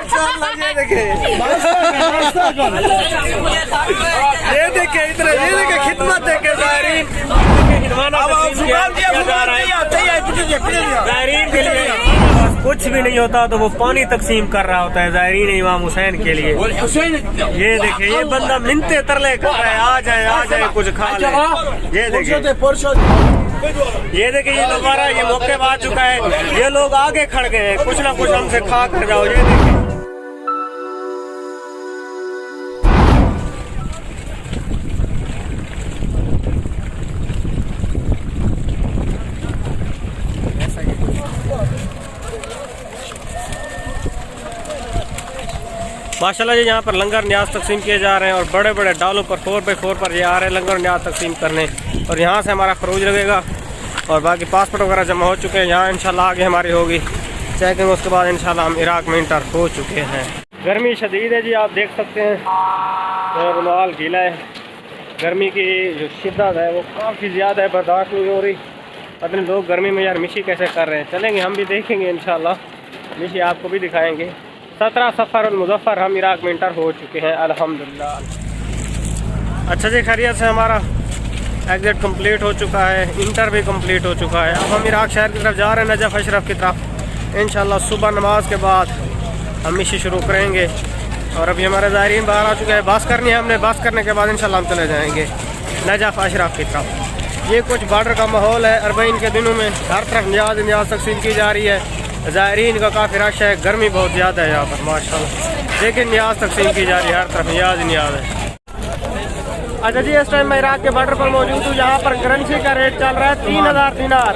ये देखे इधर ये देखे खिदमत देखे ज़ायरीन के लिए कुछ भी नहीं होता तो वो पानी तकसीम कर रहा होता है ज़ायरीन इमाम हुसैन के लिए। ये देखिए ये बंदा मिन्नतें तरले कर रहा है, आ जाए कुछ खा ले। ये देखिए ये दोबारा ये मौके आ चुका है, ये लोग आगे खड़ गए हैं, कुछ ना कुछ हमसे खा कर जाओ। ये देखिए माशाल्लाह जी यहाँ पर लंगर न्याज तकसीम किए जा रहे हैं और बड़े बड़े डालों पर 4x4 पर ये आ रहे हैं लंगर न्याज तकसीम करने। और यहाँ से हमारा खरूज लगेगा और बाकी पासपोर्ट वगैरह जमा हो चुके हैं। यहाँ इंशाल्लाह आगे हमारी होगी चेकिंग, उसके बाद इंशाल्लाह हम इराक में इंटर हो चुके हैं। गर्मी शदीद है जी, आप देख सकते हैं रुमाल गीला है। गर्मी की जो शिद्दत है वो काफ़ी ज़्यादा है, बर्दाश्त नहीं हो रही। पता नहीं लोग गर्मी में यार मिशी कैसे कर रहे हैं। चलेंगे हम भी देखेंगे इंशाल्लाह, मिशी आपको भी दिखाएँगे। 17 सफ़र मुज़फ़्फ़र हम इराक में इंटर हो चुके हैं अल्हम्दुलिल्लाह। अच्छा जी, खैरियत से हमारा एग्ज़िट कंप्लीट हो चुका है, इंटर भी कंप्लीट हो चुका है। अब हम इराक शहर की तरफ जा रहे हैं, नजफ़ अशरफ की तरफ। इंशाल्लाह सुबह नमाज के बाद हम मिशी शुरू करेंगे। और अभी हमारे ज़ायरीन बाहर आ चुके हैं, बस करनी है हमने, बस करने के बाद इंशाल्लाह हम चले जाएँगे नजफ़ अशरफ की तरफ। ये कुछ बॉर्डर का माहौल है। अरबईन के दिनों में हर तरफ न्याज तकसीम की जा रही है। ज़ायरीन का काफ़ी रश है, गर्मी बहुत ज़्यादा है यहाँ पर माशाल्लाह, लेकिन न्याज तकसीम की जा रही है, हर तरफ न्याज है। अच्छा जी, इस टाइम मैं इराक के बॉर्डर पर मौजूद हूँ। यहाँ पर करेंसी का रेट चल रहा है 3000 दिनार।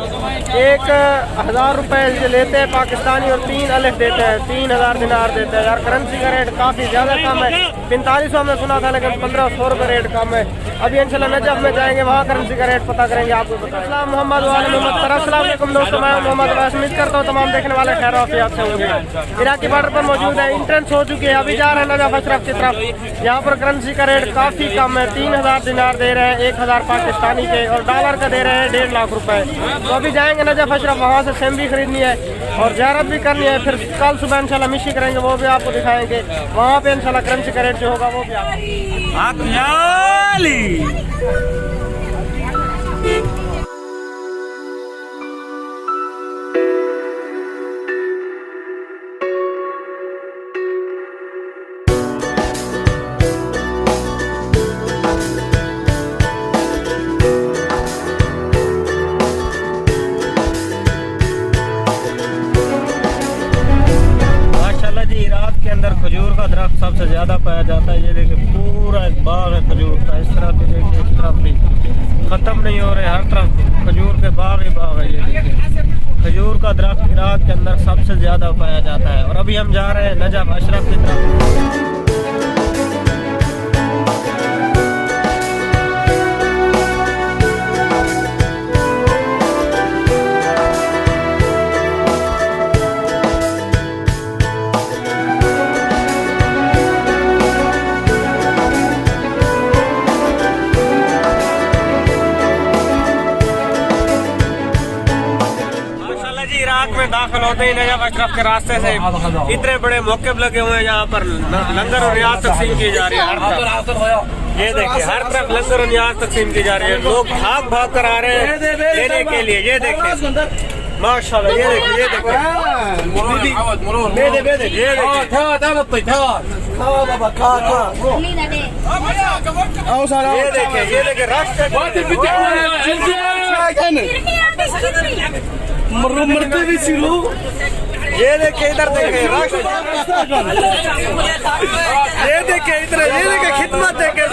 1000 रुपये लेते हैं पाकिस्तानी और 3 अलिफ देते हैं, 3000 दिनार देते हैं। यार करेंसी का रेट काफ़ी ज़्यादा कम है, 4500 हमने सुना था लेकिन 1500 रुपये रेट कम है। अभी इंशाल्लाह नजफ़ में जाएंगे, वहाँ करेंसी का रेट पता करेंगे, आपको बताएं। मोहम्मद अस्सलाम दोस्तों, मैं मोहम्मद उम्मीद करता हूँ तमाम देखने वाले खैर आफियत से होंगे। इराकी बॉर्डर पर मौजूद है, इंट्रेंस हो चुकी है, अभी जा रहे हैं नजफ़ अशरफ की तरफ। यहाँ पर करेंसी का रेट काफ़ी कम है, 3000 दिनार दे रहे हैं 1000 पाकिस्तानी के, और डॉलर का दे रहे हैं 1.5 लाख रुपए। तो अभी जाएंगे नजफ़ अशरफ, वहाँ से सेम भी खरीदनी है और ज़ियारत भी करनी है। फिर कल सुबह इंशाल्लाह मिशी करेंगे, वो भी आपको दिखाएंगे। वहाँ पे इंशाल्लाह करेंसी का रेट जो होगा वो भी आपको। खजूर का दरख्त सबसे ज़्यादा पाया जाता है। ये देखिए पूरा एक बाग है खजूर का, इस तरफ भी देखिए, इस तरफ भी ख़त्म नहीं हो रहे, हर तरफ खजूर के बाग ही बाग है। ये देखिए खजूर का दरख्त इराक के अंदर सबसे ज़्यादा पाया जाता है। और अभी हम जा रहे हैं नजफ़ अशरफ की तरफ। में दाखिल होते ही नजफ़ अशरफ के रास्ते से इतने बड़े मौके लगे हुए हैं। यहाँ पर लंगर और न्याज तकसीम की जा रही है हर तरफ। ये देखिए हर तरफ लंगर और न्याज तकसीम की जा रही है, लोग भाग कर आ रहे हैं लेने के लिए। ये देखिए माशाल्लाह, ये देखिए ये देखिए मरते भी सिलो। ये देखिए इधर देखे रश, ये देखिए इधर, ये देखिए खिदमत देखे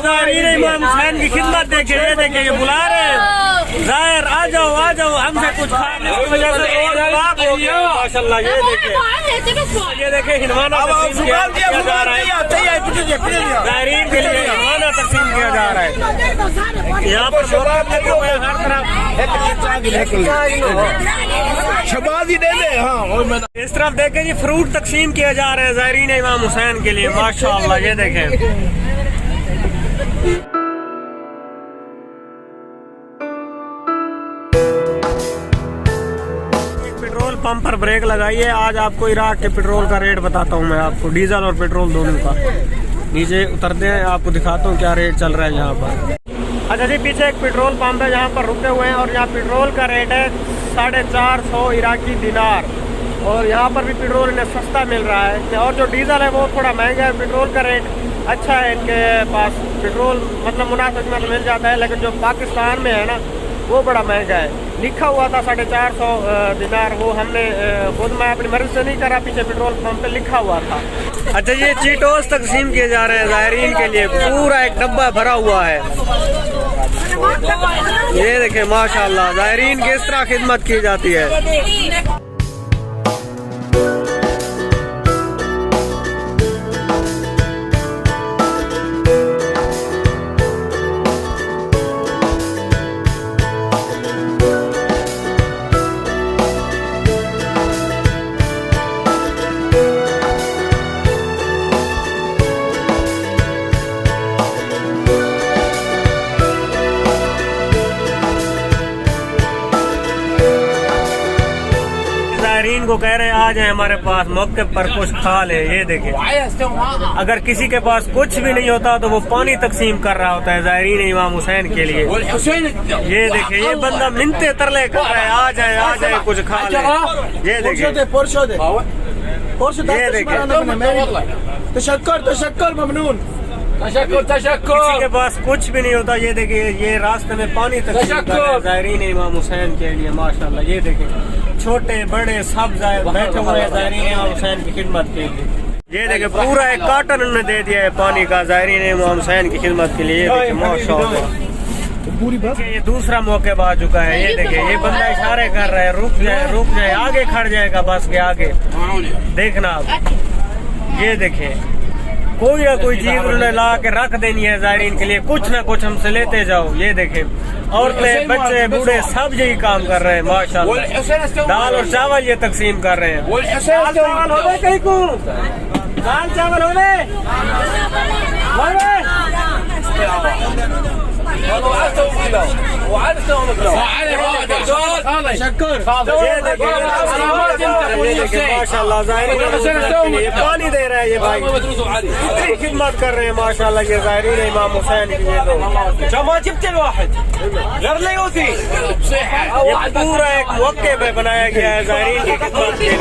ज़ायरीन इमाम हुसैन की खिदमत देखे। ये देखिए ये बुला रहे हैं ज़ाहिर, आ जाओ हमसे कुछ खाने की वजह से माशाल्लाह। ये देखिए हिनवाना तकसीम किया जा रहा है, ज़ायरीन के लिए हिनवाना तकसीम किया जा रहा है। यहाँ पर हर तरफ शबाजी दे दे। हाँ, इस तरफ देखें जी फ्रूट तकसीम किया जा रहा है ज़ायरीन इमाम हुसैन के लिए माशाल्लाह। ये देखें पंप पर ब्रेक लगाइए। आज आपको इराक के पेट्रोल का रेट बताता हूँ मैं आपको, डीजल और पेट्रोल दोनों का। नीचे उतरते हैं, आपको दिखाता हूँ क्या रेट चल रहा है यहाँ पर। अच्छा जी, पीछे एक पेट्रोल पंप है जहाँ पर रुके हुए हैं और यहाँ पेट्रोल का रेट है 450 इराकी दिनार। और यहाँ पर भी पेट्रोल इन्हें सस्ता मिल रहा है। और जो डीजल है वो थोड़ा महंगा है, पेट्रोल का रेट अच्छा है इनके पास। पेट्रोल मतलब मुनासिब में मिल जाता है, लेकिन जो पाकिस्तान में है ना वो बड़ा महंगा है। लिखा हुआ था 450 दिनार, वो हमने खुद मैं अपनी मर्जी से नहीं करा, पीछे पेट्रोल पंप पे लिखा हुआ था। अच्छा, ये चीटोस तकसीम किए जा रहे हैं ज़ायरीन के लिए, पूरा एक डब्बा भरा हुआ है। ये देखें माशाल्लाह ज़ायरीन की इस तरह खिदमत की जाती है। ज़ायरीन को कह रहे हैं आ जाए हमारे पास, मौके पर कुछ खा ले। ये देखें, अगर किसी के पास कुछ भी नहीं होता तो वो पानी तकसीम कर रहा होता है ज़ायरीन इमाम हुसैन के लिए। ये देखें, ये बंदा मिन्नतें तरले कर रहा है, आ जाए कुछ खा ले। ये देखें, ये देखें, तशक्कुर ममनून, किसी के पास कुछ भी नहीं होता। ये देखिए, ये रास्ते में पानी तकसीम कर रहे हैं ज़ायरीन इमाम हुसैन के लिए माशाल्लाह। ये देखें, छोटे बड़े सब बैठे हुए हैं ज़ायरीन इमाम हुसैन की खिदमत के लिए। ये देखें, पूरा एक कार्टन उन्होंने दे दिया है पानी का ज़ायरीन इमाम हुसैन की खिदमत के लिए। ये देखें माशाल्लाह, पूरी बस ये दूसरा मौके आ चुका है। ये देखें, ये बंदा इशारे कर रहा है रुक जाए, आगे खड़ जाएगा बस के आगे। देखना आप, ये देखें, कोई ना कोई चीज उन्होंने ला के रख देनी है ज़ायरीन के लिए, कुछ ना कुछ हमसे लेते जाओ। ये देखें, औरतें बच्चे बूढ़े सब यही काम कर रहे हैं माशाल्लाह। दाल और चावल ये तकसीम कर रहे हैं। दाल चावल हो गए कहीं को, दाल चावल हो गए। माशाल्लाह ज़ायरीन ये पानी दे रहा है, ये भाई कितनी खिदमत कर रहे हैं माशाल्लाह ये ज़ायरीन इमाम हुसैन की। ये पूरा एक मौके पे बनाया गया है ज़ायरीन की खिदमत के लिए।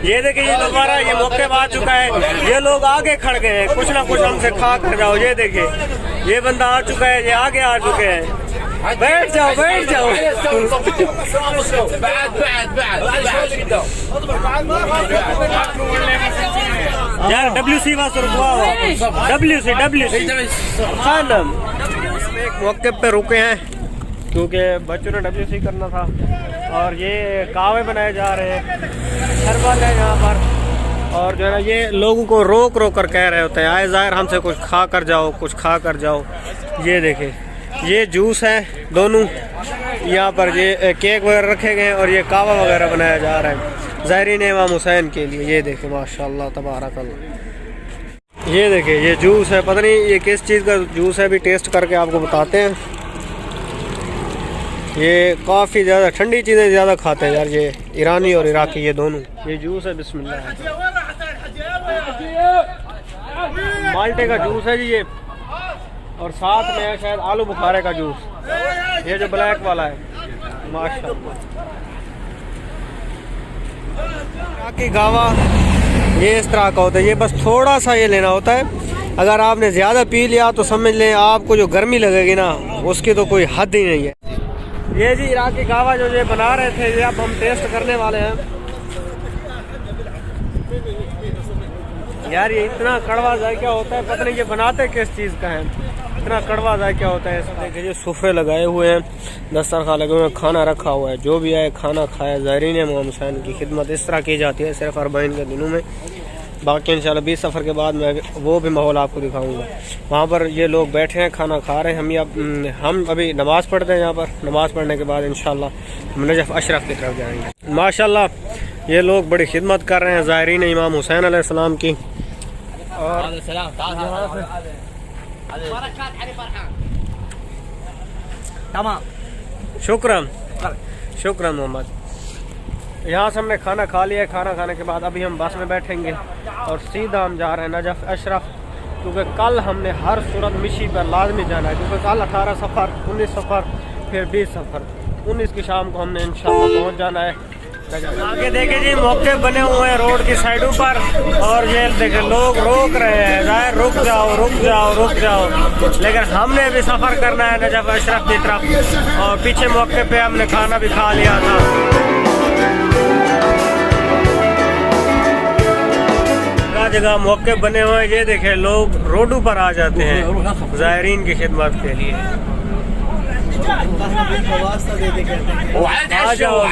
ये देखिए, ये दोबारा ये मौके आ चुका है। ये लोग आगे खड़ गए हैं, कुछ ना कुछ हमसे खा कर जाओ। ये देखिए, ये बंदा आ चुका है, ये आगे आ चुके हैं। बैठ जाओ, बैठ जाओ। यार WC वास रुकवा, WC खानम एक मौके पे रुके हैं क्योंकि बच्चों ने WC करना था। और ये कावे बनाए जा रहे हैं, शरबत है यहाँ पर। और जो है ना, ये लोगों को रोक कर कह रहे होते हैं आए ज़ाहिर हमसे कुछ खा कर जाओ, कुछ खा कर जाओ। ये देखें, ये जूस है दोनों, यहाँ पर ये केक वगैरह रखे गए हैं और ये कावा वगैरह बनाया जा रहा है ज़ायरीन इमाम हुसैन के लिए। ये देखें माशाल्लाह तबारकल्लाह। ये देखें, ये जूस है, पता नहीं ये किस चीज़ का जूस है, अभी टेस्ट करके आपको बताते हैं। ये काफ़ी ज़्यादा ठंडी चीज़ें ज़्यादा खाते हैं यार, ये ईरानी और इराकी ये दोनों। ये जूस है, बिस्मिल्लाह, माल्टे का जूस है जी ये, और साथ में है शायद आलू बुखारे का जूस, ये जो ब्लैक वाला है माशाल्लाह। इराकी गावा ये इस तरह का होता है, ये बस थोड़ा सा ये लेना होता है। अगर आपने ज़्यादा पी लिया तो समझ लें आपको जो गर्मी लगेगी ना उसकी तो कोई हद ही नहीं है। ये जी इराकी गावा जो ये बना रहे थे, ये अब हम टेस्ट करने वाले हैं। यार ये इतना कड़वा जायका होता है, पता नहीं ये बनाते किस चीज़ का है। इतना कड़वा जायका होता है। देखिए जो सुफरे लगाए हुए हैं, दस्तरखान लगे हुए हैं, खाना रखा हुआ है, जो भी आए खाना खाया। ज़ायरीन इमाम हुसैन की खिदमत इस तरह की जाती है सिर्फ अरबाइन के दिनों में। बाकी इंशाल्लाह 20 सफ़र के बाद मैं वो भी माहौल आपको दिखाऊंगा। वहाँ पर ये लोग बैठे हैं, खाना खा रहे हैं। हम अभी नमाज़ पढ़ते हैं यहाँ पर। नमाज़ पढ़ने के बाद इंशाल्लाह हम नजफ़ अशरफ की तरफ जाएंगे। माशाल्लाह ये लोग बड़ी खिदमत कर रहे हैं ज़ायरीन इमाम हुसैन अलैहिस्सलाम की। और शुक्रान शुक्रान मोहम्मद। यहाँ से हमने खाना खा लिया है। खाना खाने के बाद अभी हम बस में बैठेंगे और सीधा हम जा रहे हैं नजफ़ अशरफ, क्योंकि कल हमने हर सूरत मिशी पर लाजमी जाना है, क्योंकि कल 18 सफ़र, 19 सफ़र, फिर 20 सफ़र, 19 की शाम को हमने इंशाल्लाह पहुँच जाना है। आगे देखे जी मौके बने हुए हैं रोड की साइडों पर, और ये देखे लोग रोक रहे हैं, ज़ाहिर रुक जाओ रुक जाओ रुक जाओ, लेकिन हमने भी सफ़र करना है नजफ़ अशरफ की तरफ। और पीछे मौके पे हमने खाना भी खा लिया था। जगह मौके बने हुए हैं, ये देखे लोग रोडों पर आ जाते हैं ज़ायरीन की खिदमत के लिए। आ जाओ आ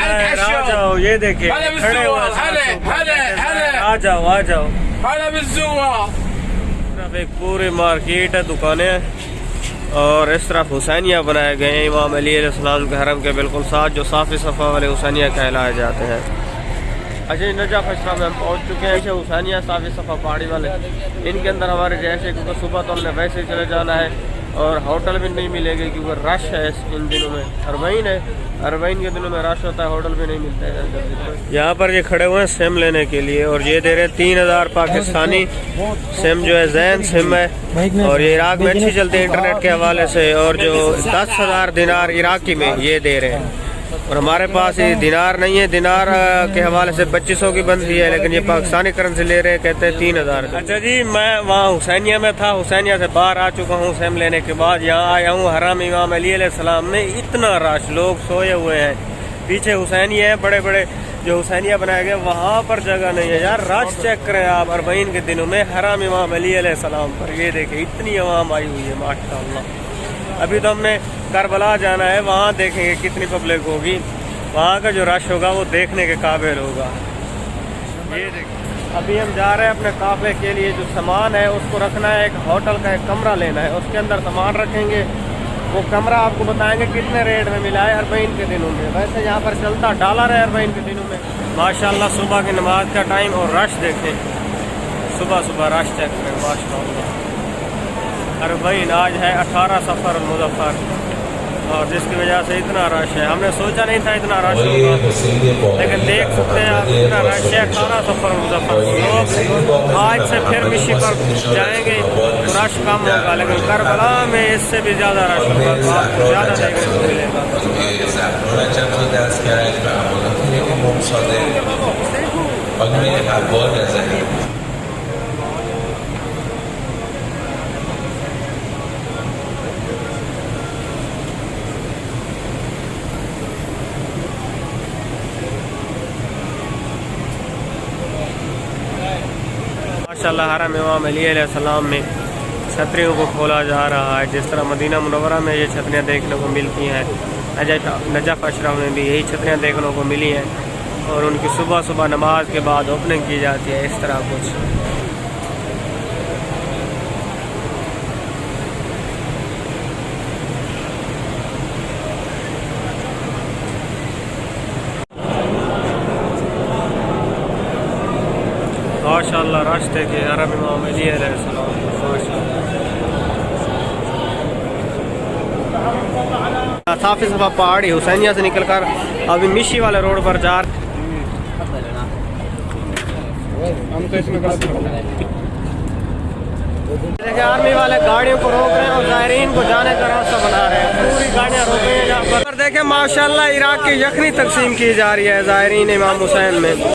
जाओ, ये देखे खड़े हुए, आ जाओ आ जाओ। एक पूरी मार्केट है, दुकानें हैं, और इस तरफ हुसैनिया बनाए गए हैं इमाम अली अलैहिस्सलाम के हरम के बिल्कुल साथ, जो साफ़ी सफ़ा वाले हुसैनिया कहलाए जाते हैं। अच्छा नजफ़ अशरफ में हम पहुँच चुके हैं। हुसैनिया साफ़ी सफ़ा पहाड़ी वाले, इनके अंदर हमारे जैसे, क्योंकि सुबह तो हमने वैसे ही चले जाना है और होटल भी नहीं मिलेगी क्योंकि रश है इन दिनों में। अरबाइन है, अरबाइन के दिनों में रश होता है, होटल भी नहीं मिलते हैं। यहाँ पर ये खड़े हुए हैं सिम लेने के लिए, और ये दे रहे 3000 पाकिस्तानी सिम, जो है जैन सिम है, और ये इराक में अच्छी चलती है इंटरनेट के हवाले से। और जो 10,000 दिनार इराकी में ये दे रहे हैं, और हमारे पास ये दिनार नहीं है, दिनार के हवाले से 2500 की बनती है, लेकिन ये पाकिस्तानी करेंसी ले रहे हैं, कहते हैं 3000। अच्छा जी, मैं वहाँ हुसैनिया में था, हुसैनिया से बाहर आ चुका हूँ सिम लेने के बाद। यहाँ आया हूँ हरम इमाम अली अलैहिस्सलाम में, इतना रश, लोग सोए हुए हैं। पीछे हुसैनिया है, बड़े बड़े जो हुसैनिया बनाए गए, वहाँ पर जगह नहीं है यार। रश चेक करें आप अरबाइन के दिनों में हरम इमाम अली अलैहिस्सलाम पर। ये देखें इतनी आवाम आई हुई है माशाअल्लाह। अभी तो हमने करबला जाना है, वहाँ देखेंगे कितनी पब्लिक होगी। वहाँ का जो रश होगा वो देखने के काबिल होगा। ये देखें अभी हम जा रहे हैं अपने काफ़िले के लिए। जो सामान है उसको रखना है, एक होटल का एक कमरा लेना है, उसके अंदर सामान रखेंगे। वो कमरा आपको बताएंगे कितने रेट में मिला है अरबाइन के दिनों में। वैसे यहाँ पर चलता डॉलर है अरबाइन के दिनों में। माशाल्लाह सुबह की नमाज का टाइम और रश देखें, सुबह सुबह रश चेक करें माशाल्लाह। अरबाइन आज है 18 सफ़र मुज़फ़्फ़र, और जिसकी वजह से इतना रश है। हमने सोचा नहीं था इतना रश होगा, लेकिन देख सकते हैं आप इतना रश है। 18 सफ़र मुज़फ़्फ़र लोग आज से फिर मिशी पर जाएंगे तो रश कम होगा, लेकिन करबला में इससे भी ज़्यादा रश होगा, तो आपको ज़्यादा देखने को मिलेगा। माशाअल्लाह हरम इमाम अली अलैहिस्सलाम में छतरियों को खोला जा रहा है। जिस तरह मदीना मुनव्वरा में ये छतरियाँ देखने को मिलती हैं, नजफ़ अशरफ में भी यही छतरियाँ देखने को मिली हैं, और उनकी सुबह सुबह नमाज के बाद ओपनिंग की जाती है इस तरह कुछ। माशाअल्लाह रश देखिए हरम इमाम अली अलैहिस्सलाम। साफ़ी सफ़ा पहाड़ी हुसैनिया से निकलकर अभी मिशी वाले रोड पर जा रहे। देखिए आर्मी वाले गाड़ियों को रोक रहे हैं और ज़ायरीन को जाने का रास्ता बना रहे हैं। पूरी गाड़ियाँ रोक रही हैं यहाँ पर। देखें माशाअल्लाह इराक की यखनी तकसीम की जा रही है ज़ायरीन इमाम हुसैन में।